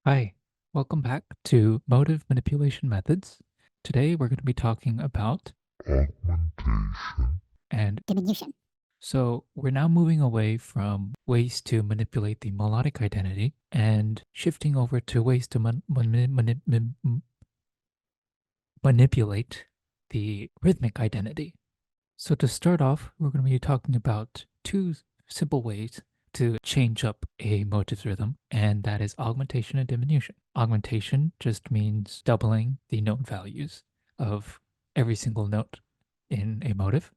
Hi, welcome back to Motive Manipulation Methods. Today we're going to be talking about Augmentation and Diminution. so we're now moving away from ways to manipulate the melodic identity and shifting over to ways to manipulate the rhythmic identity. So to start off, we're going to be talking about two simple ways to change up a motive's rhythm, and that is augmentation and diminution. Augmentation just means doubling the note values of every single note in a motive,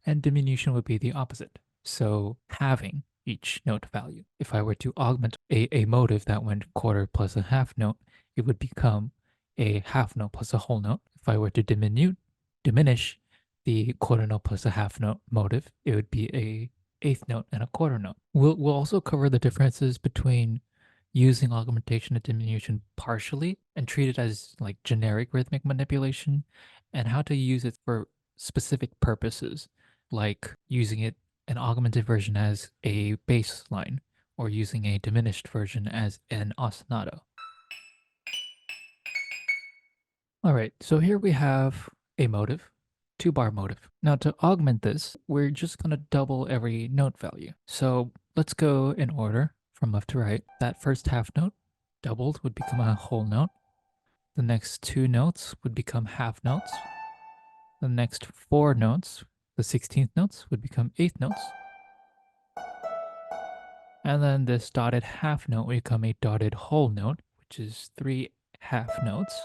and diminution would be the opposite. So halving each note value. If I were to augment a motive that went quarter plus a half note, it would become a half note plus a whole note. If I were to diminish the quarter note plus a half note motive, it would be a eighth note and a quarter note. We'll also cover the differences between using augmentation and diminution partially and treat it as like generic rhythmic manipulation, and how to use it for specific purposes, like using it an augmented version as a bass line or using a diminished version as an ostinato. All right, so here we have a motive, 2-bar motive. Now to augment this, we're just gonna double every note value. So let's go in order from left to right. That first half note doubled would become a whole note. The next 2 notes would become half notes. The next 4 notes, the 16th notes, would become eighth notes. And then this dotted half note would become a dotted whole note, which is 3 half notes.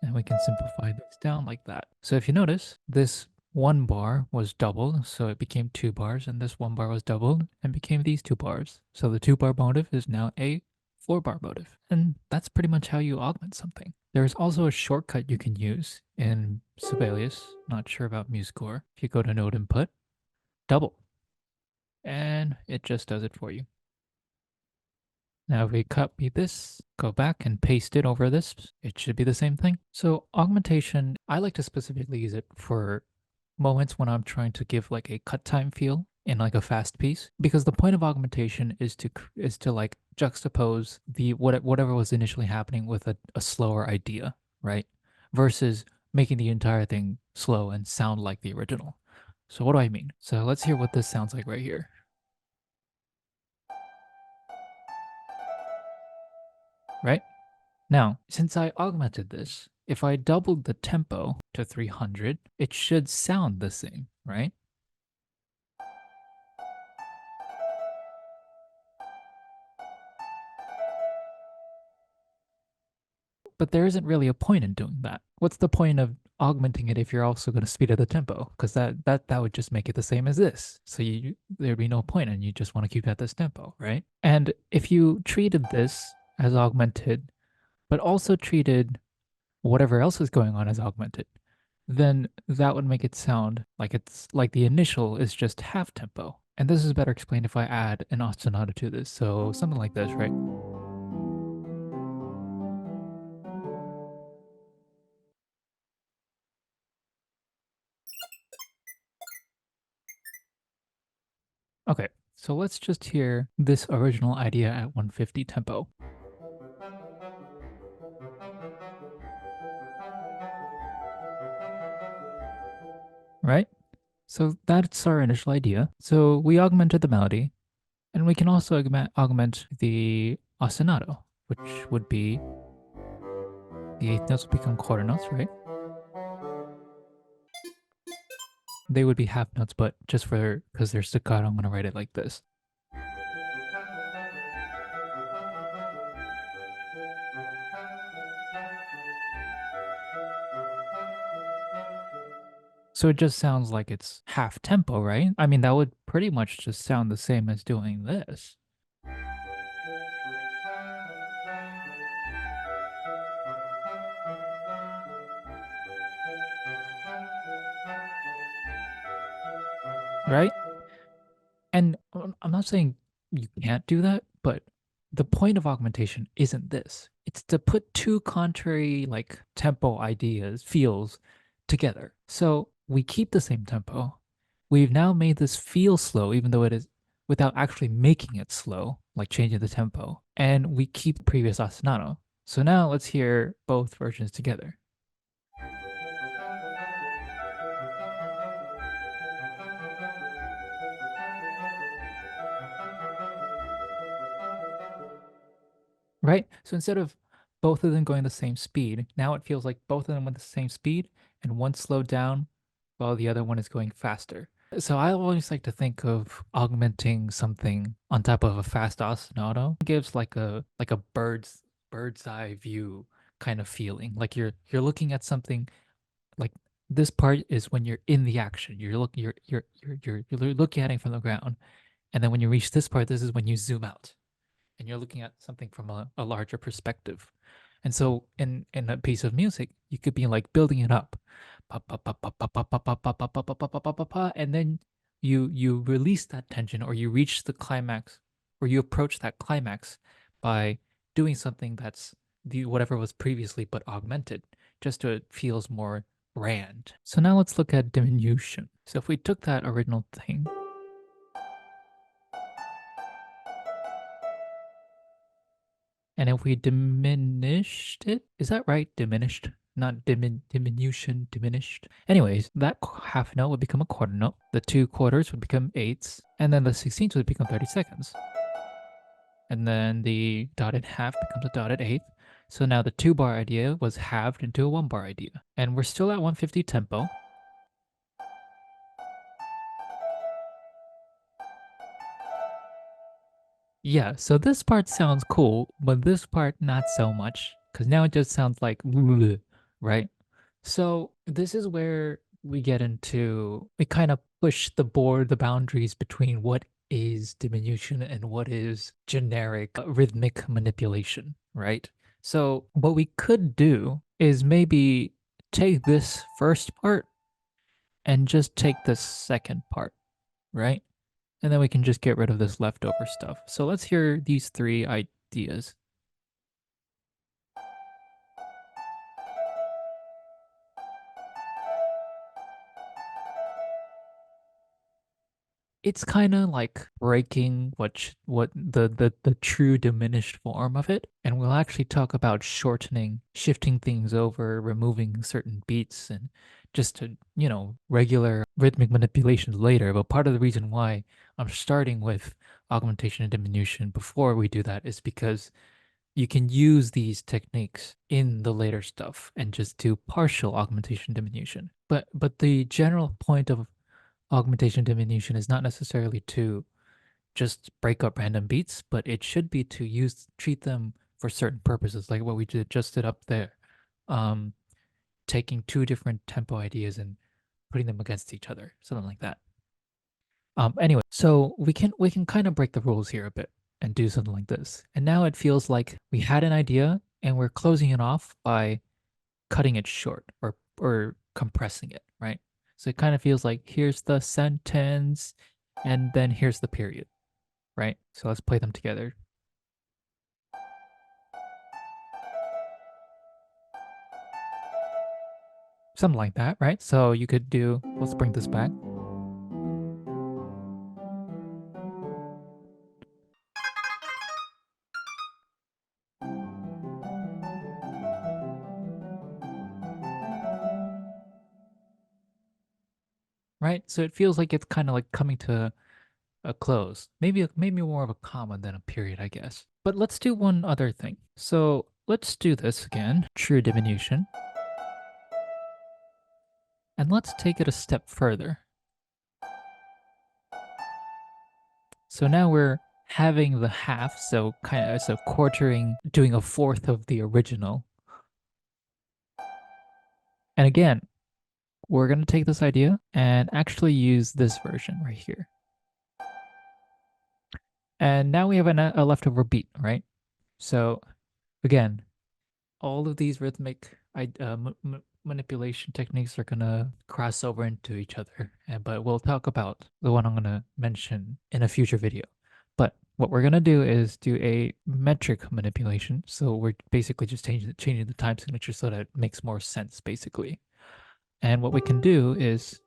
And we can simplify this down like that. So if you notice, this 1 bar was doubled, so it became 2 bars, and this 1 bar was doubled and became these 2 bars. So the 2-bar motive is now a 4-bar motive. And that's pretty much how you augment something. There's also a shortcut you can use in Sibelius, not sure about MuseScore. If you go to Node Input, double, and it just does it for you. Now, if we copy this, go back and paste it over this, it should be the same thing. So augmentation, I like to specifically use it for moments when I'm trying to give like a cut time feel in like a fast piece, because the point of augmentation is to like juxtapose the whatever was initially happening with a slower idea, right? Versus making the entire thing slow and sound like the original. So what do I mean? So let's hear what this sounds like right here. Right? Now, since I augmented this, if I doubled the tempo to 300, it should sound the same, right? But there isn't really a point in doing that. What's the point of augmenting it if you're also going to speed up the tempo? Because that would just make it the same as this. So there'd be no point, and you just want to keep it at this tempo, right? And if you treated this as augmented, but also treated whatever else is going on as augmented, then that would make it sound like it's like the initial is just half tempo. And this is better explained if I add an ostinato to this. So something like this, right? Okay, so let's just hear this original idea at 150 tempo. Right? So that's our initial idea. So we augmented the melody, and we can also augment the ostinato, which would be the eighth notes would become quarter notes, right? They would be half notes, but just for because they're staccato, I'm going to write it like this. So it just sounds like it's half tempo, right? I mean, that would pretty much just sound the same as doing this. Right? And I'm not saying you can't do that, but the point of augmentation isn't this. It's to put two contrary like tempo ideas, feels together. So we keep the same tempo. We've now made this feel slow, even though it is without actually making it slow, like changing the tempo. And we keep previous ostinato. So now let's hear both versions together. Right? So instead of both of them going the same speed, now it feels like both of them went the same speed and one slowed down while the other one is going faster. So I always like to think of augmenting something on top of a fast ostinato. It gives like a bird's eye view kind of feeling. Like you're looking at something like this part is when you're in the action. You're looking at it from the ground. And then when you reach this part, this is when you zoom out and you're looking at something from a larger perspective. And so in a piece of music, you could be like building it up. Pa, pa, pa, pa, pa, pa, pa, pa, pa, pa, pa, pa, pa, pa, pa, pa, pa, and then you release that tension or you reach the climax or you approach that climax by doing something that's the whatever was previously but augmented just so it feels more grand. So now let's look at diminution. So if we took that original thing and if we diminished it, is that right? Diminished, not diminution, diminished. Anyways, that half note would become a quarter note. The two quarters would become eighths, and then the 16ths would become 30 seconds. And then the dotted half becomes a dotted eighth. So now the 2-bar idea was halved into a 1-bar idea. And we're still at 150 tempo. Yeah, so this part sounds cool, but this part not so much, because now it just sounds like right? So this is where we get into we kind of push the boundaries between what is diminution and what is generic rhythmic manipulation, right? So what we could do is maybe take this first part and just take the second part, right? And then we can just get rid of this leftover stuff. So let's hear these three ideas. It's kind of like breaking what the true diminished form of it, and we'll actually talk about shortening, shifting things over, removing certain beats, and just to regular rhythmic manipulations later. But part of the reason why I'm starting with augmentation and diminution before we do that is because you can use these techniques in the later stuff and just do partial augmentation diminution. But the general point of augmentation diminution is not necessarily to just break up random beats, but it should be to treat them for certain purposes, like what we just did up there. Um, Taking two different tempo ideas and putting them against each other, something like that. Anyway, so we can kind of break the rules here a bit and do something like this. And now it feels like we had an idea and we're closing it off by cutting it short or compressing it, right? So it kind of feels like here's the sentence and then here's the period, right? So let's play them together. Something like that, right? So you could do, let's bring this back, right? So it feels like it's kind of like coming to a close. Maybe more of a comma than a period, I guess. But let's do one other thing. So let's do this again, true diminution. And let's take it a step further. So now we're having the half, so kind of so quartering, doing a fourth of the original. And again, we're going to take this idea and actually use this version right here. And now we have a leftover beat, right? So again, all of these rhythmic manipulation techniques are gonna cross over into each other, but we'll talk about the one I'm gonna mention in a future video. But what we're gonna do is do a metric manipulation. So we're basically just changing the time signature so that it makes more sense, basically. And what we can do is,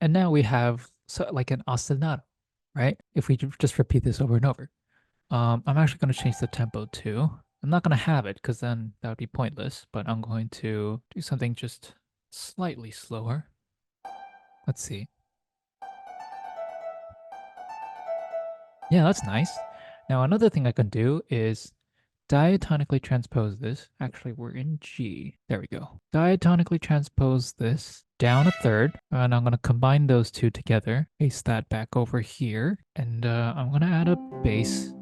and now we have so like an ostinato. right? If we just repeat this over and over. I'm actually going to change the tempo too. I'm not going to have it because then that would be pointless, but I'm going to do something just slightly slower. Let's see. Yeah, that's nice. Now, another thing I can do is diatonically transpose this. Actually, we're in G. There we go. Diatonically transpose this down a third, and I'm going to combine those two together. Paste that back over here, and I'm going to add a bass.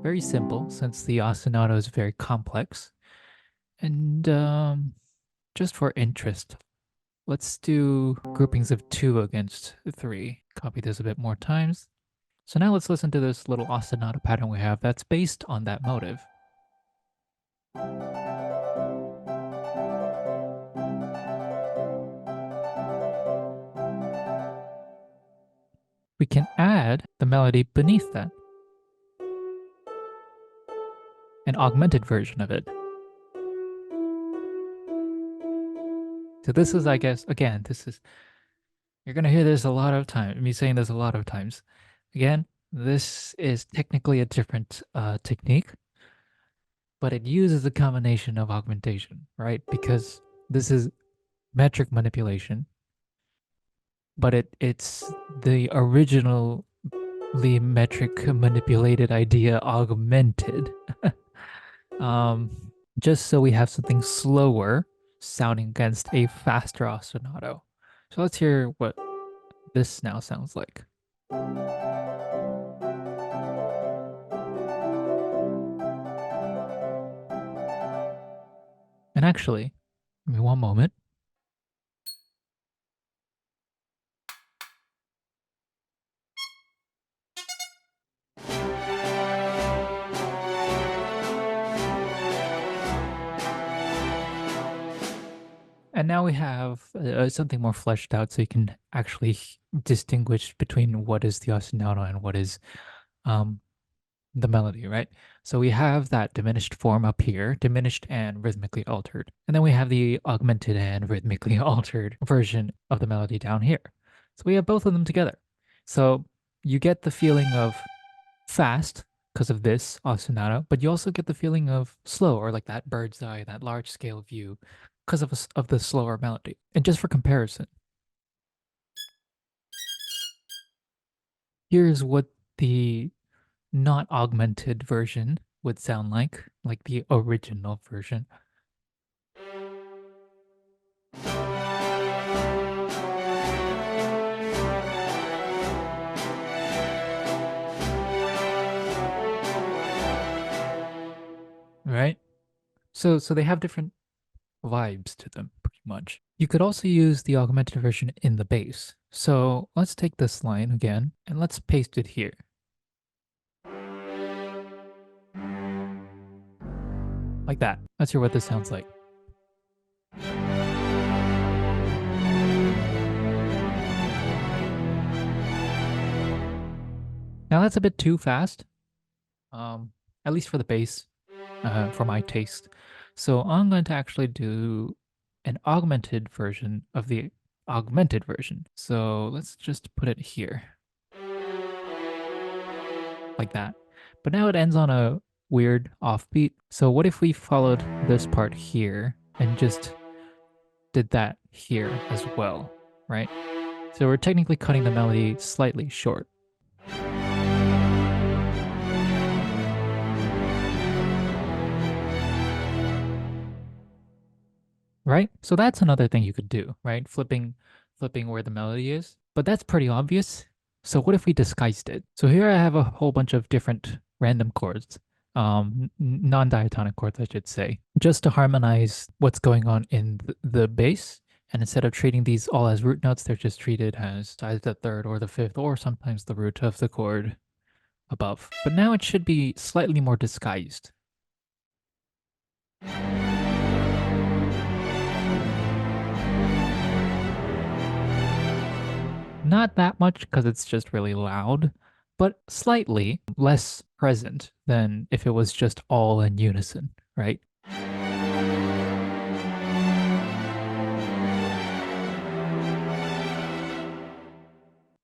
Very simple, since the ostinato is very complex. And just for interest, let's do groupings of 2 against 3. Copy this a bit more times. So now let's listen to this little ostinato pattern we have that's based on that motive. We can add the melody beneath that, an augmented version of it. So this is, I guess, again, you're going to hear this a lot of times, me saying this a lot of times. Again, this is technically a different technique, but it uses a combination of augmentation, right? Because this is metric manipulation, but it's the originally metric manipulated idea augmented. um, just so we have something slower sounding against a faster ostinato. So let's hear what this now sounds like. And actually, give me one moment. And now we have something more fleshed out so you can actually distinguish between what is the ostinato and what is um, the melody, right? So we have that diminished form up here, diminished and rhythmically altered. And then we have the augmented and rhythmically altered version of the melody down here. So we have both of them together. So you get the feeling of fast because of this ostinato, but you also get the feeling of slow or like that bird's eye, that large scale view because of the slower melody. And just for comparison, here's what the not augmented version would sound like the original version. Right? So they have different vibes to them, pretty much. You could also use the augmented version in the bass. So let's take this line again and let's paste it here. Like that. Let's hear what this sounds like. Now that's a bit too fast, at least for the bass, for my taste. So I'm going to actually do an augmented version of the augmented version. So let's just put it here, like that. But now it ends on a weird offbeat. So what if we followed this part here and just did that here as well, right? So we're technically cutting the melody slightly short. Right? So that's another thing you could do, right? Flipping where the melody is. But that's pretty obvious. So what if we disguised it? So here I have a whole bunch of different random chords, non-diatonic chords, I should say, just to harmonize what's going on in the bass. And instead of treating these all as root notes, they're just treated as either the third or the fifth, or sometimes the root of the chord above. But now it should be slightly more disguised. Not that much because it's just really loud, but slightly less present than if it was just all in unison, right?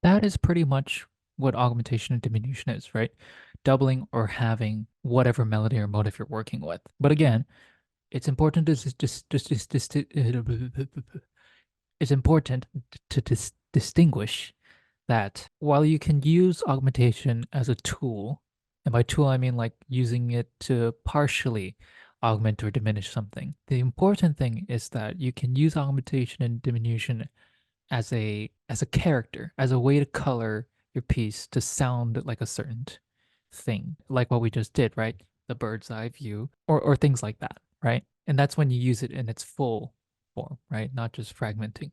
That is pretty much what augmentation and diminution is, right? Doubling or halving whatever melody or motif you're working with. But again, it's important to it's important to distinguish that while you can use augmentation as a tool, and by tool I mean like using it to partially augment or diminish something, the important thing is that you can use augmentation and diminution as a character, as a way to color your piece to sound like a certain thing, like what we just did, right? The bird's eye view, or things like that, right? And that's when you use it in its full form, right? Not just fragmenting.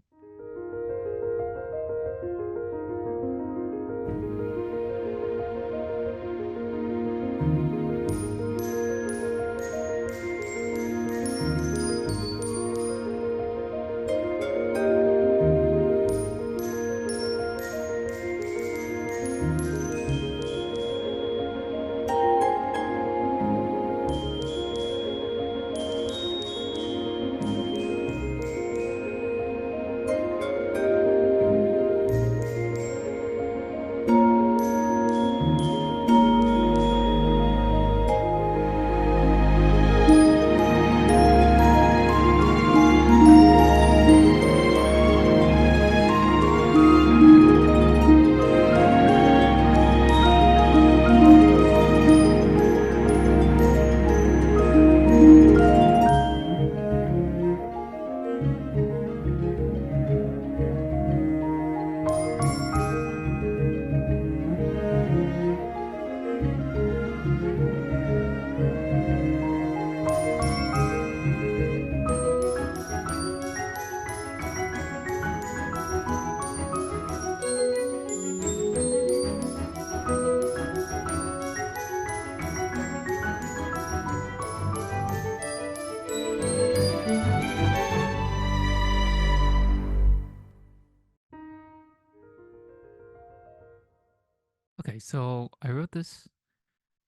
Okay, so I wrote this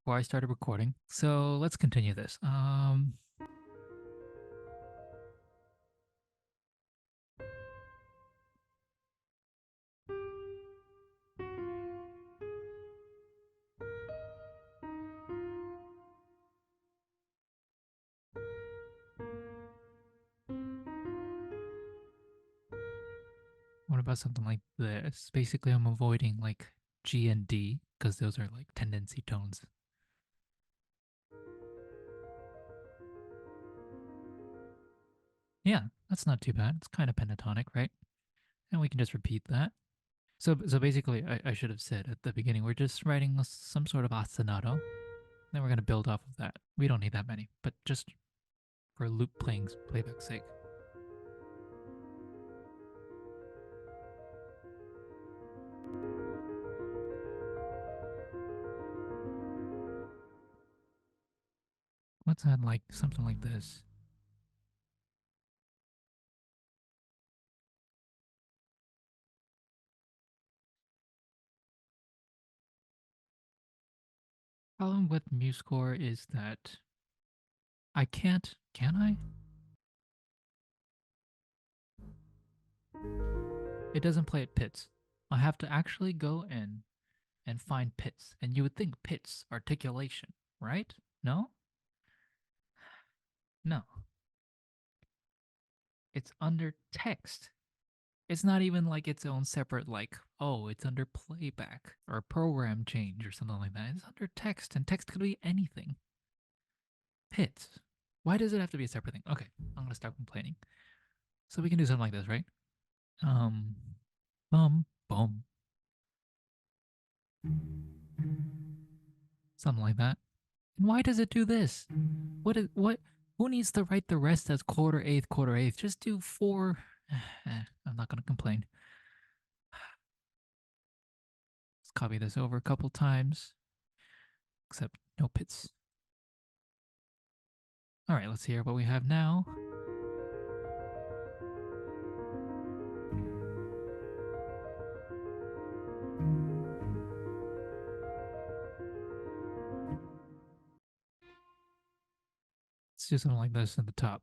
before I started recording. So let's continue this. What about something like this? Basically, I'm avoiding like G and D because those are like tendency tones. Yeah, that's not too bad. It's kind of pentatonic, right? And we can just repeat that. So basically, I should have said at the beginning, we're just writing some sort of ostinato. Then we're going to build off of that. We don't need that many, but just for loop playback's sake. Let's add like something like this. Problem with MuseScore is that I can't, can I? It doesn't play at pits. I have to actually go in and find pits. And you would think pits, articulation, right? No? No. It's under text. It's not even like its own separate, like, oh, it's under playback or program change or something like that. It's under text, and text could be anything. Pits. Why does it have to be a separate thing? Okay, I'm gonna start complaining. So we can do something like this, right? Um, boom. Something like that. And why does it do this? What? Who needs to write the rest as quarter eighth, quarter eighth? Just do four. I'm not gonna complain. Let's copy this over a couple times. Except no pits. All right, let's hear what we have now. Let's do something like this at the top.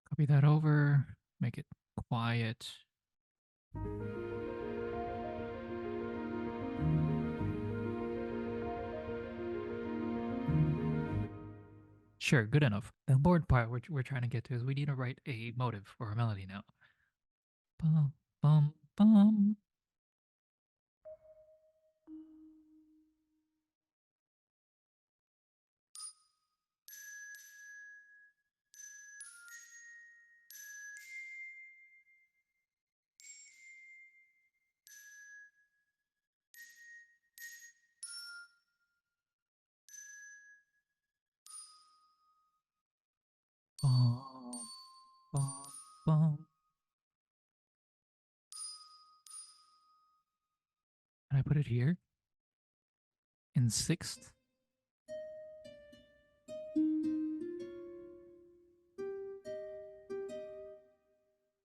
Copy that over, make it quiet. Sure, good enough. The important part we're trying to get to is we need to write a motive or a melody now. Bum, bum, bum. Bum, bum, bum. Can I put it here? In sixth?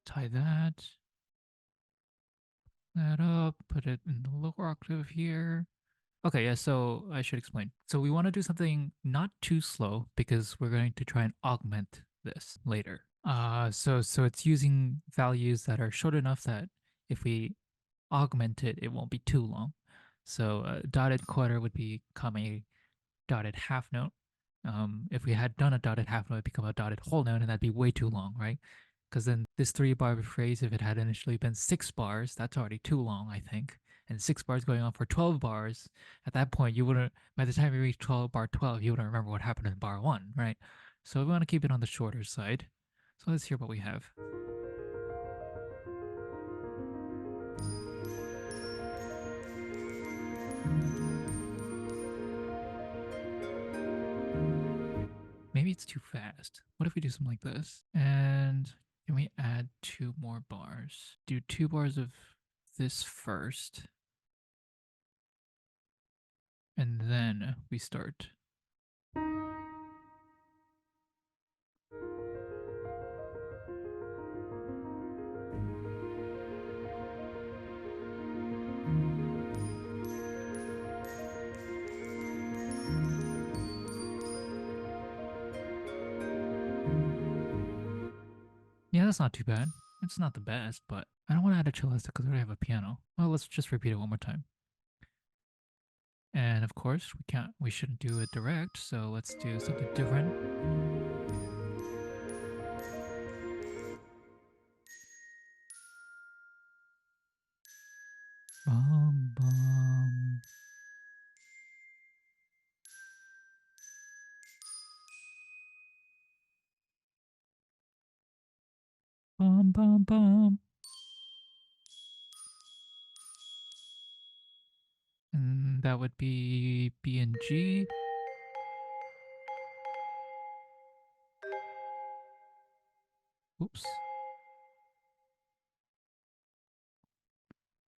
Tie that up, put it in the lower octave here. Okay, yeah, so I should explain. So we want to do something not too slow because we're going to try and augment this later. So it's using values that are short enough that if we augment it, it won't be too long. So dotted quarter would become a dotted half note. If we had done a dotted half note, it'd become a dotted whole note, and that'd be way too long, right? Because then this 3 bar phrase, if it had initially been 6 bars, that's already too long, I think. And 6 bars going on for 12 bars, at that point, you wouldn't, by the time you reach 12, bar 12, you wouldn't remember what happened in bar 1, right? So we want to keep it on the shorter side. So let's hear what we have. Maybe it's too fast. What if we do something like this? And can we add 2 more bars? Do 2 bars of this first, and then we start. Yeah, that's not too bad. It's not the best, but I don't want to add a cello because we already have a piano. Well, let's just repeat it one more time. And of course, we shouldn't do it direct, so let's do something different. Bum, bum. Bum, bum, bum. And that would be B and G. Oops.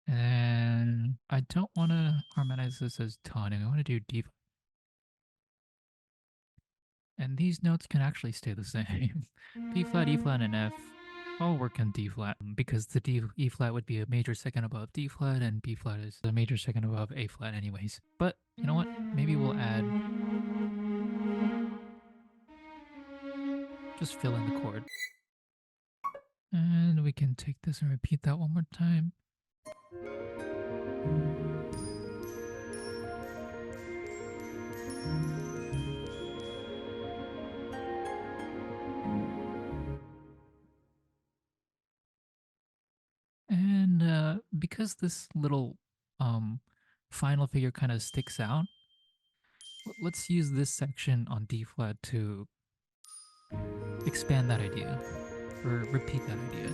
And I don't want to harmonize this as toning. I want to do D. And these notes can actually stay the same. B flat, E flat, and F all work on D flat because the E flat would be a major second above D flat, and B flat is a major second above A flat, anyways. But you know what? Maybe we'll add, just fill in the chord. And we can take this and repeat that one more time. And because this little final figure kind of sticks out, let's use this section on D flat to expand that idea or repeat that idea.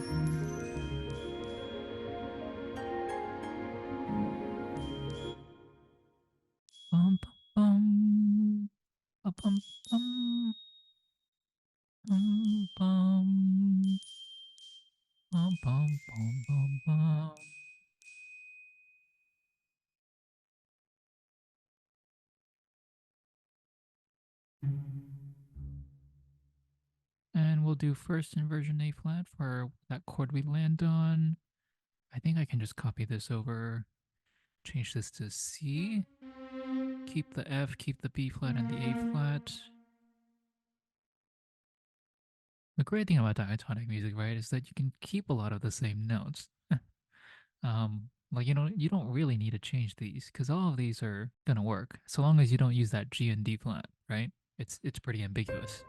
Bum, bum, bum, bum, bum, bum, bum, bum, bum, bum, bum, bum. And we'll do first inversion A flat for that chord we land on. I think I can just copy this over, change this to C, keep the F, keep the B flat and the A flat. The great thing about diatonic music, right, is that you can keep a lot of the same notes. Like, you don't really need to change these because all of these are gonna work so long as you don't use that G and D flat, right? It's pretty ambiguous.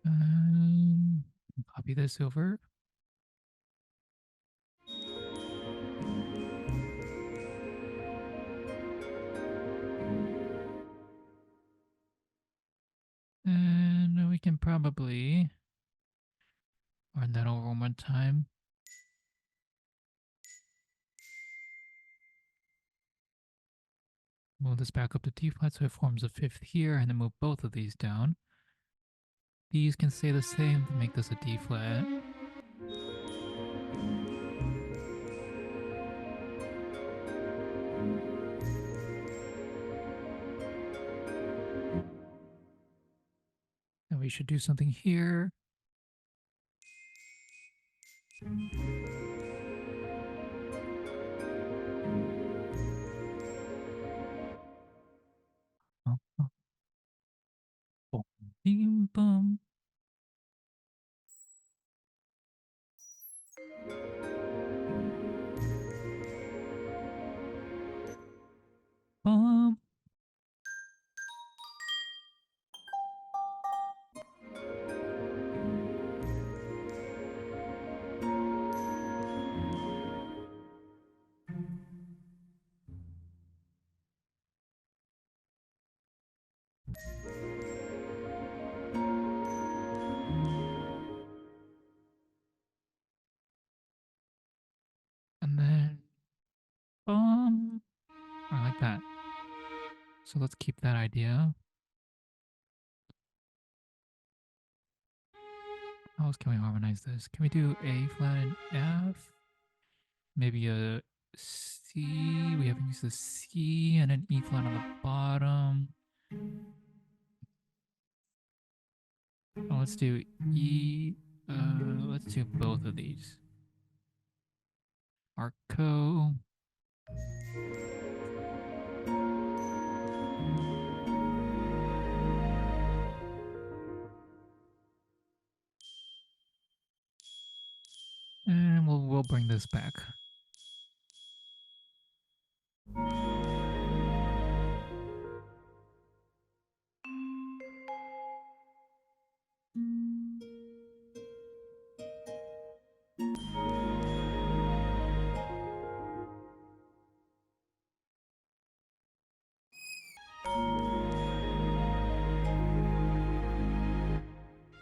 Um, Copy this over. And we can probably run that over one more time. Move this back up to D flat so it forms a fifth here, and then move both of these down. These can stay the same to make this a D flat. And we should do something here. Boom, bing, boom. Boom. And then boom. I like that. So let's keep that idea. How else can we harmonize this? Can we do A flat and F? Maybe a C. We haven't used the C and an E flat on the bottom. Oh, let's do E. Let's do both of these. Arco. And we'll bring this back.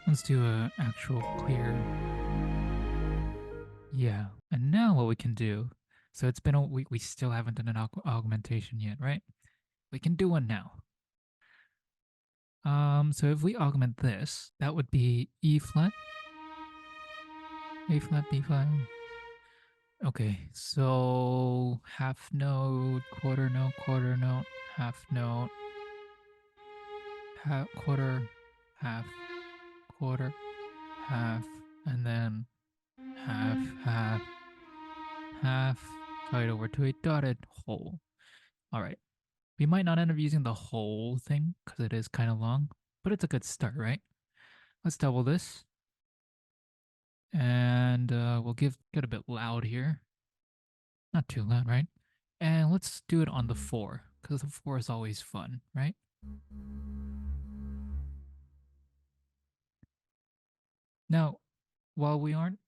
Let's do a actual clear. Yeah. And now what we can do. So it's been a week. We still haven't done an augmentation yet, right? We can do one now. So if we augment this, that would be E flat, A flat, B flat. Okay, so half note, quarter note, half note, quarter, half, quarter, half, and then half, half, half, tie it over to a dotted hole. All right. We might not end up using the whole thing because it is kind of long, but it's a good start, right? Let's double this. And we'll get a bit loud here. Not too loud, right? And let's do it on the 4, because the 4 is always fun, right? Now, while we aren't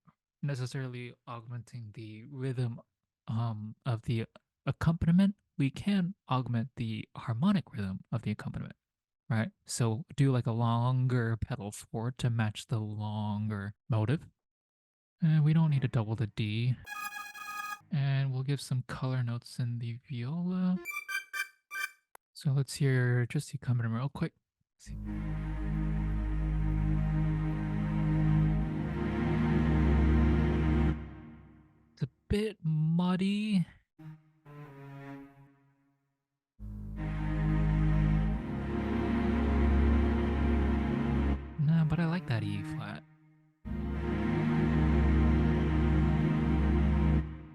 necessarily augmenting the rhythm of the accompaniment, we can augment the harmonic rhythm of the accompaniment, right? So do like a longer pedal 4 to match the longer motive. And we don't need to double the D. And we'll give some color notes in the viola. So let's hear just the accompaniment real quick. Let's see. It's a bit muddy. Nah, but I like that E flat.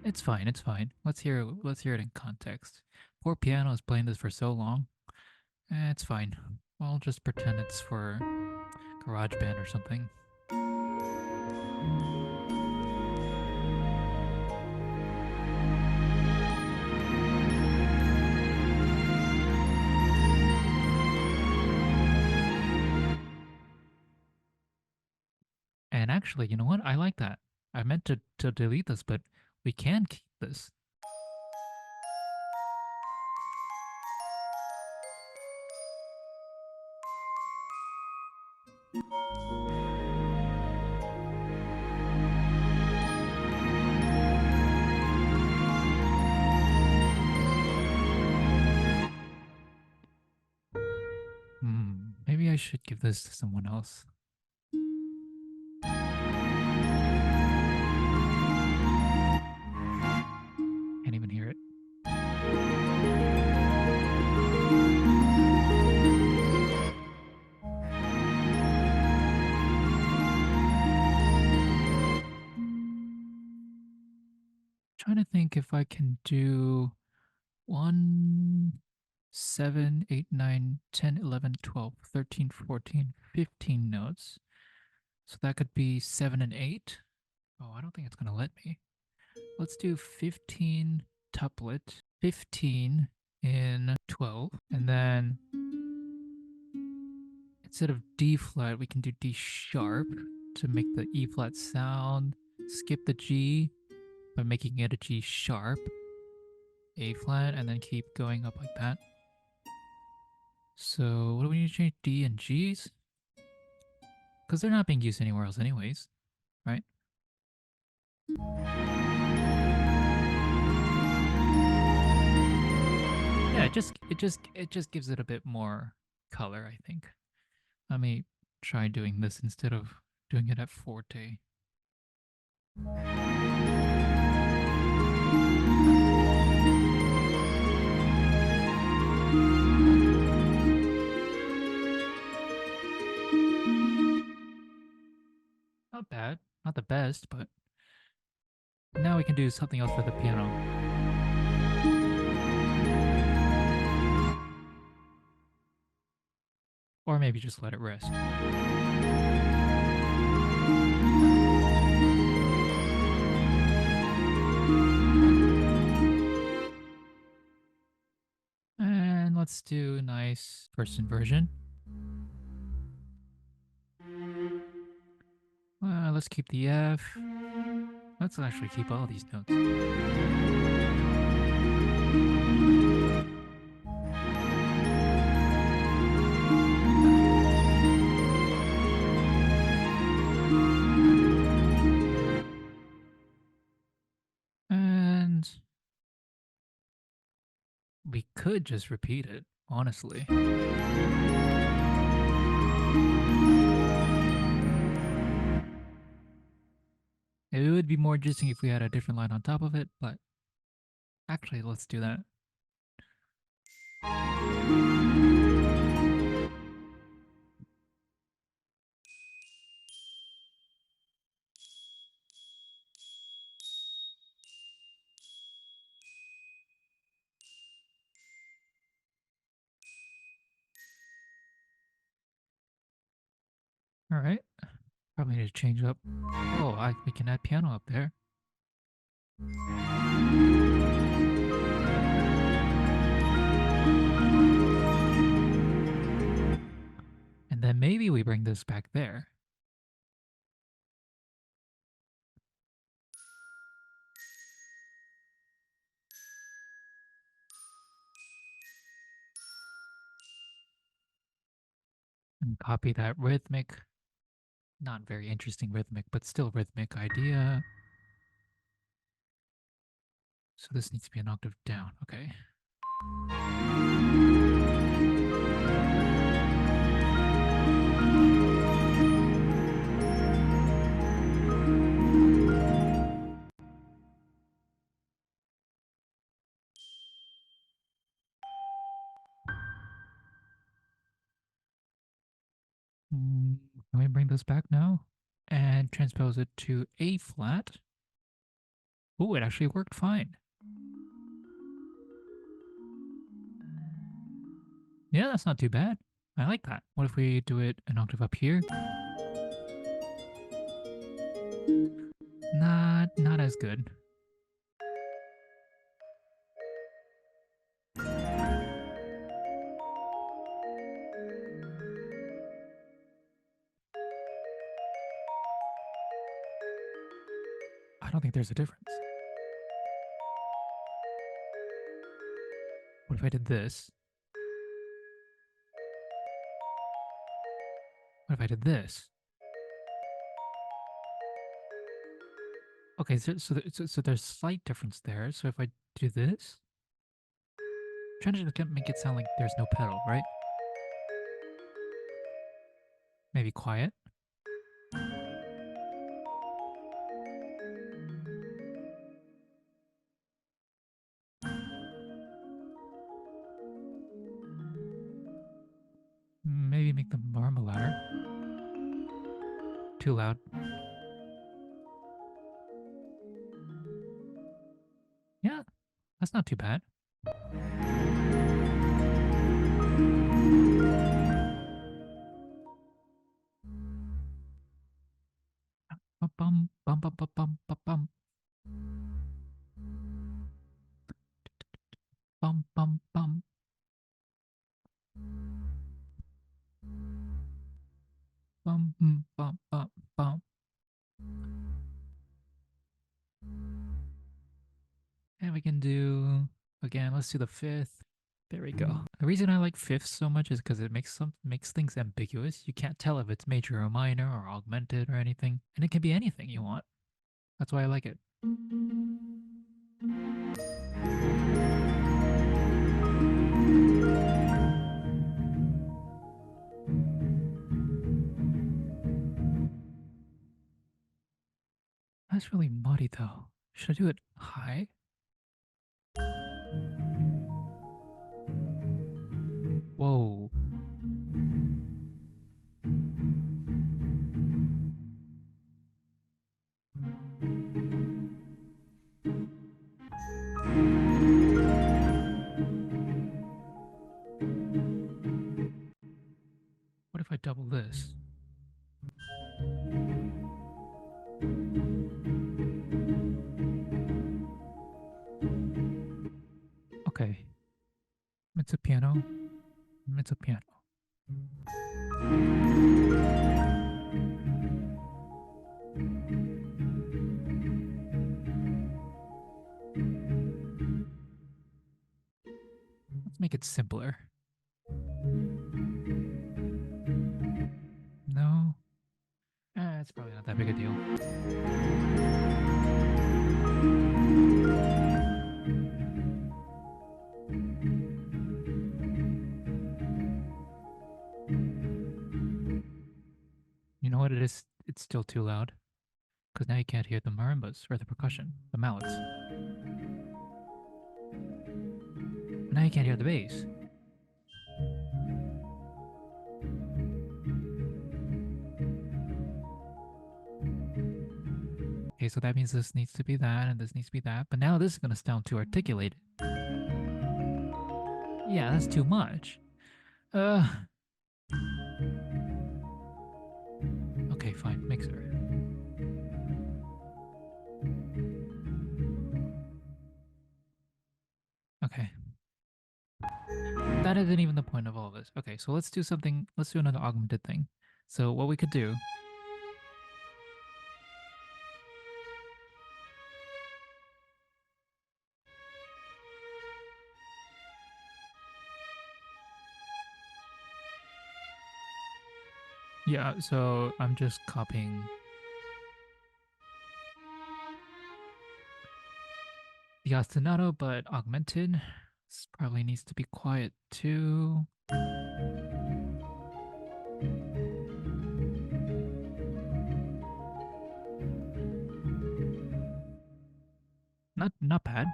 It's fine, it's fine. Let's hear it in context. Poor piano is playing this for so long. It's fine. I'll just pretend it's for GarageBand or something. And actually, you know what? I like that. I meant to delete this, but we can keep this. Maybe I should give this to someone else. Can't even hear it. Trying to think if I can do 1, 7, 8, 9, 10, 11, 12, 13, 14, 15 notes. So that could be 7 and 8. Oh, I don't think it's going to let me. Let's do 15 tuplet, 15 in 12, and then instead of D flat, we can do D sharp to make the E flat sound. Skip the G by making it a G sharp, A flat, and then keep going up like that. So what do we need to change? D and G's? Because they're not being used anywhere else anyways, right? Yeah, it just gives it a bit more color, I think. Let me try doing this instead of doing it at forte. Not bad. Not the best, but now we can do something else for the piano. Or maybe just let it rest. And let's do a nice first inversion. Let's keep the F. Let's actually keep all these notes. And we could just repeat it, honestly. It would be more interesting if we had a different line on top of it, but actually, let's do that. All right. Probably need to change up. Oh, we can add piano up there. And then maybe we bring this back there. And copy that rhythmic, not very interesting rhythmic, but still rhythmic idea. So this needs to be an octave down, okay. Can we bring this back now? And transpose it to A flat. Ooh, it actually worked fine. Yeah, that's not too bad. I like that. What if we do it an octave up here? Not as good. I don't think there's a difference. What if I did this? What if I did this? Okay, so there's slight difference there. So if I do this, I'm trying to make it sound like there's no pedal, right? Maybe quiet. Maybe make the marimba louder. Too loud. Yeah, that's not too bad. Bum bum bum bum bum bum bum bum bum bum bum bum bum bum bum. And we can do again. Let's do the fifth. There we go. The reason I like fifths so much is because it makes things ambiguous. You can't tell if it's major or minor or augmented or anything, and it can be anything you want. That's why I like it. That's really muddy though. Should I do it high? Whoa. What if I double this? Okay. Mezzo piano. Mezzo piano. Let's make it simpler. No. It's probably not that big a deal. You know what it is? It's still too loud. Because now you can't hear the marimbas or the percussion, the mallets. Now you can't hear the bass. Okay, so that means this needs to be that and this needs to be that. But now this is going to sound too articulated. Yeah, that's too much. Okay, fine. Mixer. Okay. That isn't even the point of all of this. Okay, so let's do something. Let's do another augmented thing. So what we could do... Yeah, so I'm just copying the ostinato, but augmented. This probably needs to be quiet too. Not bad.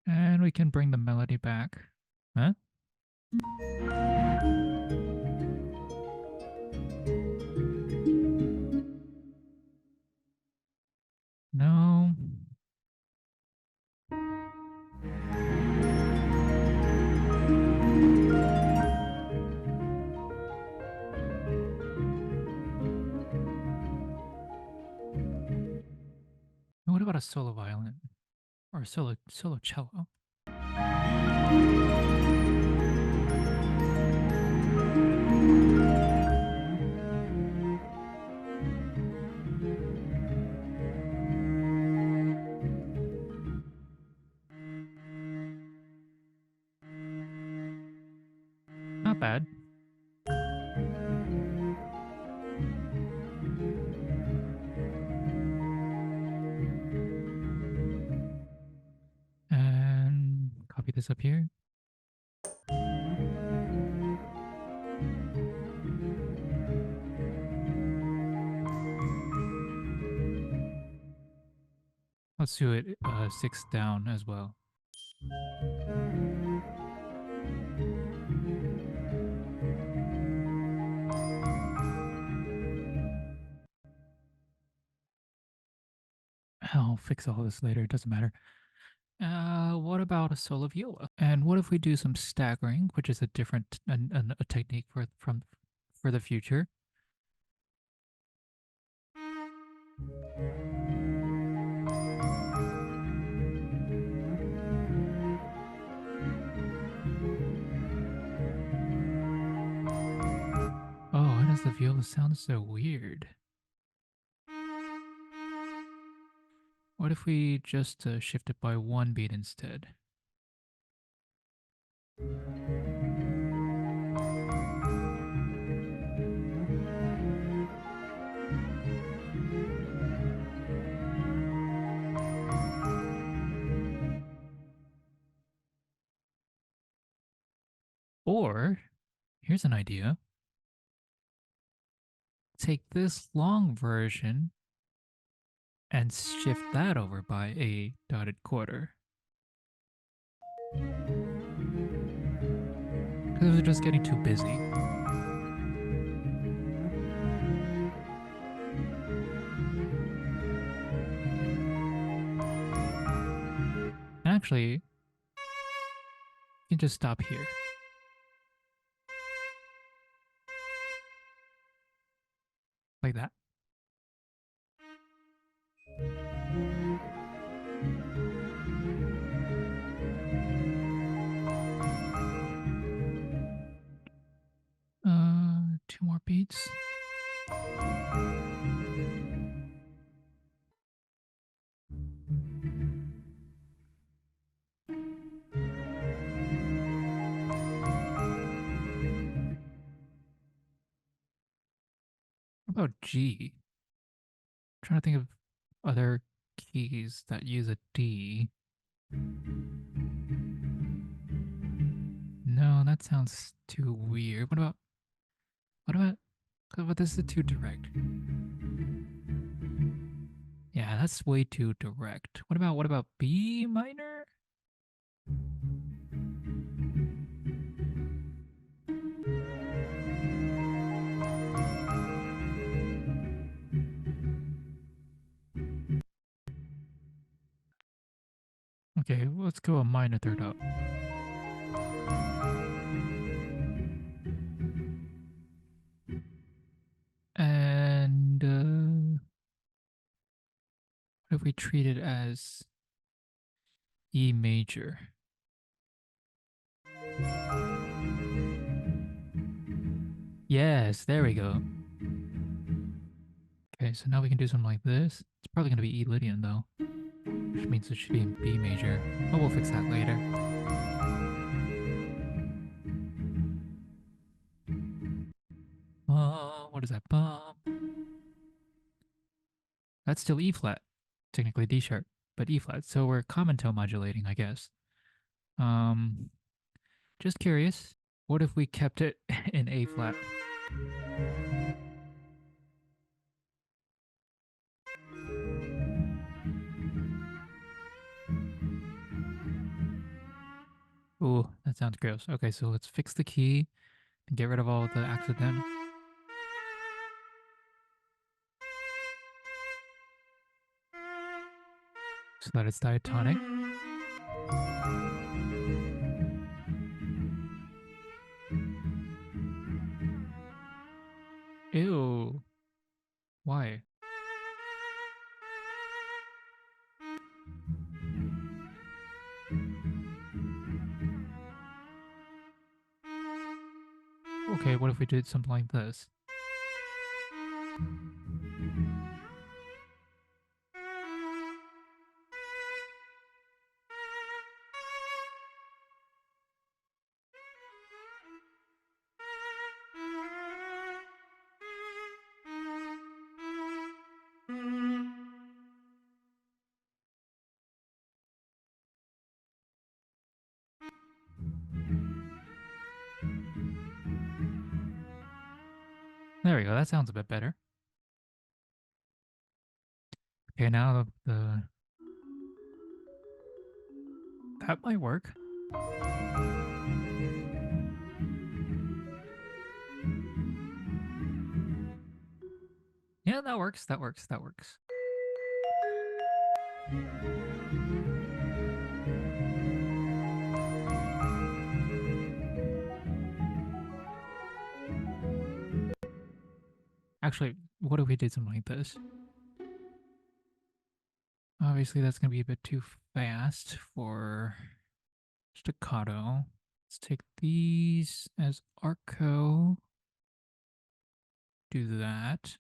And we can bring the melody back. Huh? No. What about a solo violin or a solo cello? Not bad. And copy this up here. Let's do it 6 down as well. I'll fix all this later. It doesn't matter. What about a solo viola? And what if we do some staggering, which is a different a technique for the future? Oh, why does the viola sound so weird? What if we just shift it by 1 beat instead? Or, here's an idea. Take this long version and shift that over by a dotted quarter. Because we're just getting too busy. Actually, you can just stop here. Like that. Two more beats. What about G? I'm trying to think of other keys that use a D. No, that sounds too weird. What about this is too direct. Yeah, that's way too direct. What about B minor? Okay, let's go a minor third up. And what if we treat it as E major? Yes, there we go. Okay, so now we can do something like this. It's probably going to be E Lydian though, which means it should be in B major. But we'll fix that later. What is that? That's still E flat. Technically D sharp, but E flat. So we're common tone modulating, I guess. Um, just curious. What if we kept it in A flat? Ooh, that sounds gross. Okay, so let's fix the key and get rid of all the accident. so that it's diatonic. Ew. Why? Okay, what if we did something like this? There we go. That sounds a bit better. Okay, now that might work. Yeah, that works. That works. That works. Actually, what if we did something like this? Obviously, that's going to be a bit too fast for staccato. Let's take these as arco. Do that.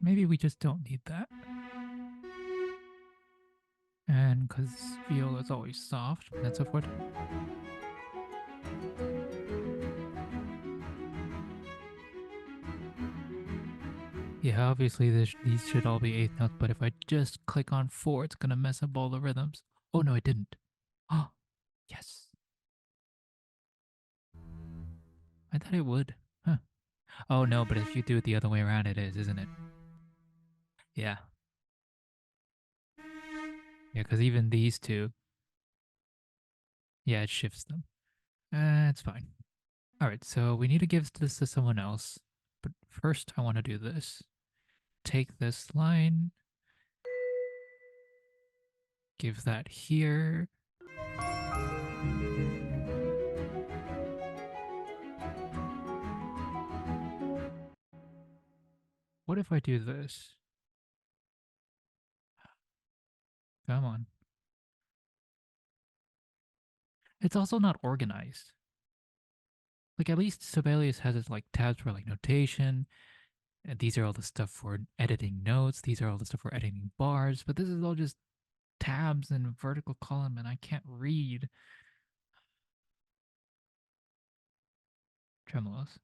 Maybe we just don't need that. And because viola is always soft, and so forth. Yeah, obviously these should all be eighth notes, but if I just click on 4, it's gonna mess up all the rhythms. Oh no, it didn't. Oh, yes. I thought it would. Huh. Oh no, but if you do it the other way around, it is, isn't it? Yeah. Yeah, because even these two, yeah, it shifts them. It's fine. All right, so we need to give this to someone else. But first, I want to do this. Take this line, give that here. What if I do this? Come on. It's also not organized. Like at least Sibelius has its like tabs for like notation, and these are all the stuff for editing notes. These are all the stuff for editing bars. But this is all just tabs and vertical column, and I can't read. Tremolos.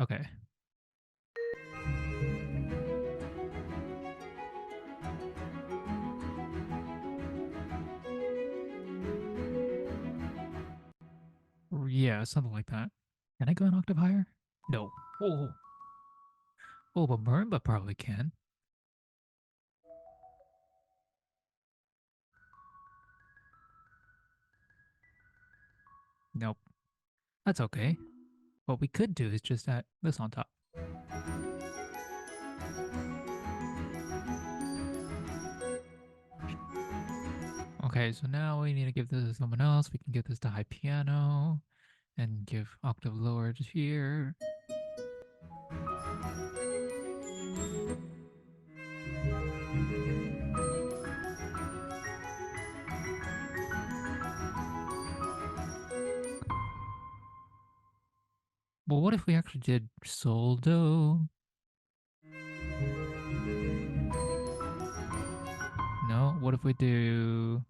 Okay. Yeah, something like that. Can I go an octave higher? No. Oh, oh, but marimba probably can. Nope. That's okay. What we could do is just add this on top. Okay, so now we need to give this to someone else. We can give this to high piano and give octave lower to here. Well, what if we actually did sol do? No, what if we do...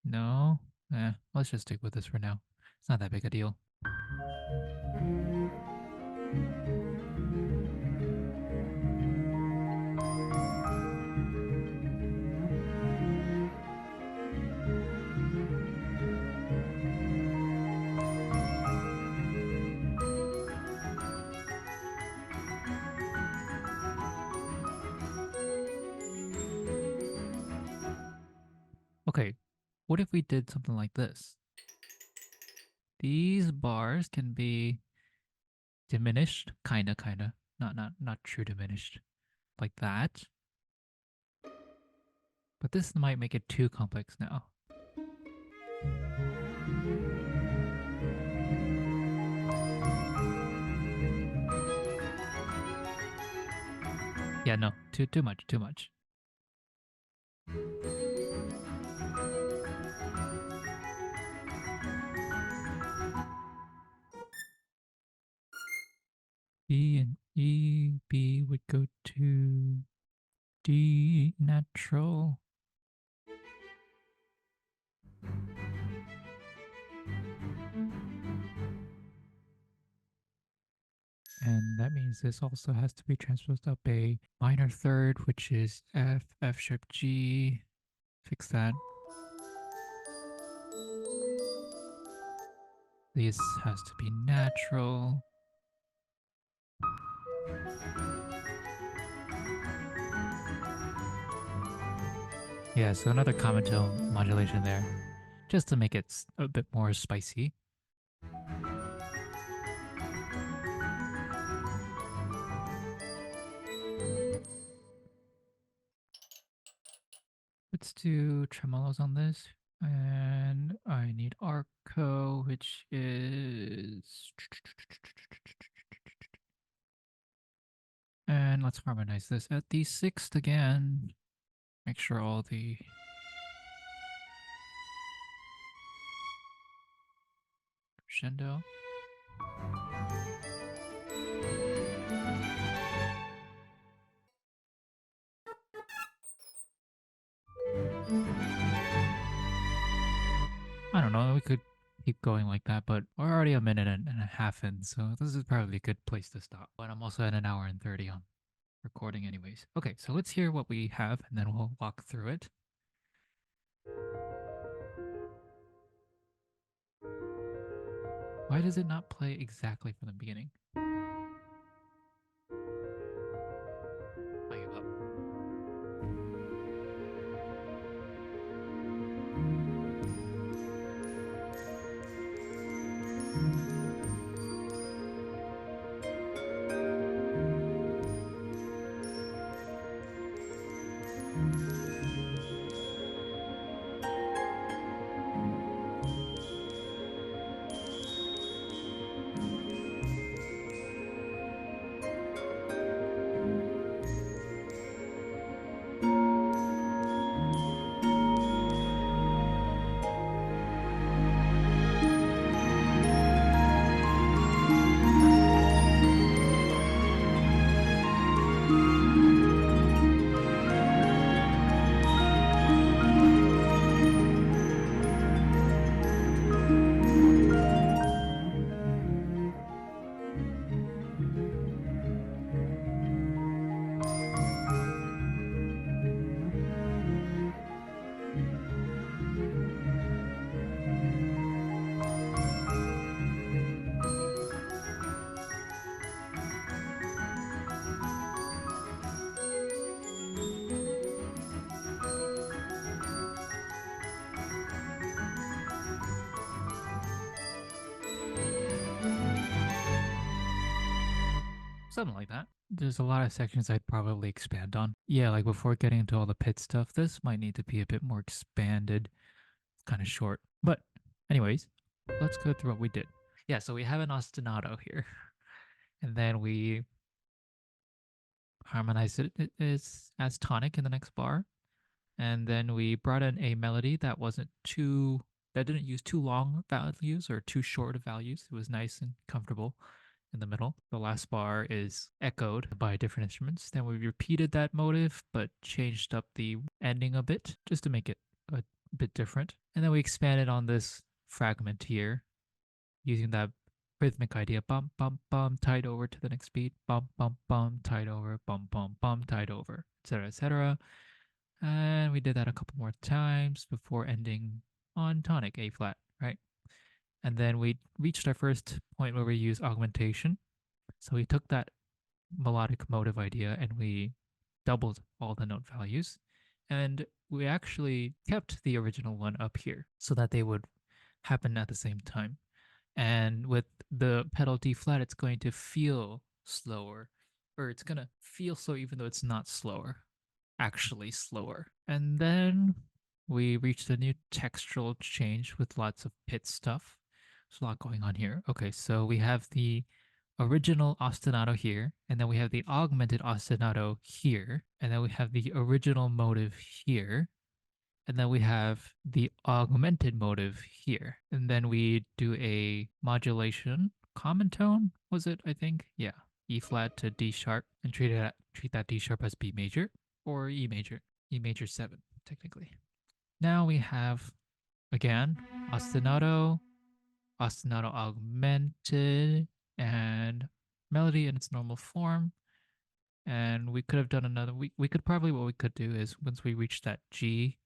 No? Let's just stick with this for now. It's not that big a deal. Okay, what if we did something like this? These bars can be diminished, kinda, not true diminished, like that. But this might make it too complex now. Yeah, no, too much, too much. B and E, B would go to D natural. And that means this also has to be transposed up a minor third, which is F, F sharp G. Fix that. This has to be natural. Yeah, so another common tone modulation there, just to make it a bit more spicy. Let's do tremolos on this. And I need arco, which is... And let's harmonize this at the sixth again. Make sure all the crescendo. I don't know, we could keep going like that, but we're already a minute and a half in, so this is probably a good place to stop. But I'm also at an hour and 30 on recording anyways. Okay, so let's hear what we have and then we'll walk through it. Why does it not play exactly from the beginning? I give up. Something like that. There's a lot of sections I'd probably expand on. Yeah, like before getting into all the pit stuff, this might need to be a bit more expanded. It's kind of short. But, anyways, let's go through what we did. Yeah, so we have an ostinato here. And then we harmonized it as tonic in the next bar. And then we brought in a melody that that didn't use too long values or too short of values. It was nice and comfortable in the middle. The last bar is echoed by different instruments. Then we repeated that motive, but changed up the ending a bit just to make it a bit different. And then we expanded on this fragment here using that rhythmic idea. Bum, bum, bum, tied over to the next beat. Bum, bum, bum, tied over. Bum, bum, bum, tied over, etc., etc. And we did that a couple more times before ending on tonic A flat, right? And then we reached our first point where we use augmentation. So we took that melodic motive idea and we doubled all the note values. And we actually kept the original one up here so that they would happen at the same time. And with the pedal D flat, it's going to feel slower, or it's going to feel slow even though it's not slower, actually slower. And then we reached a new textural change with lots of pit stuff. There's a lot going on here. Okay, so we have the original ostinato here, and then we have the augmented ostinato here, and then we have the original motive here, and then we have the augmented motive here. And then we do a modulation, common tone, was it, I think? Yeah. E flat to D sharp, and treat that D sharp as B major or E major. E major 7, technically. Now we have again ostinato, ostinato augmented, and melody in its normal form. And we could have done another, we could probably, what we could do is once we reach that G,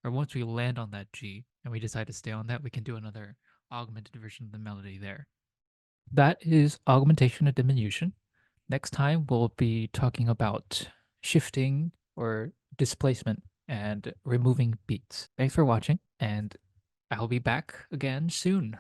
or once we land on that G and we decide to stay on that, we can do another augmented version of the melody there. That is augmentation and diminution. Next time, we'll be talking about shifting or displacement and removing beats. Thanks for watching, and I'll be back again soon.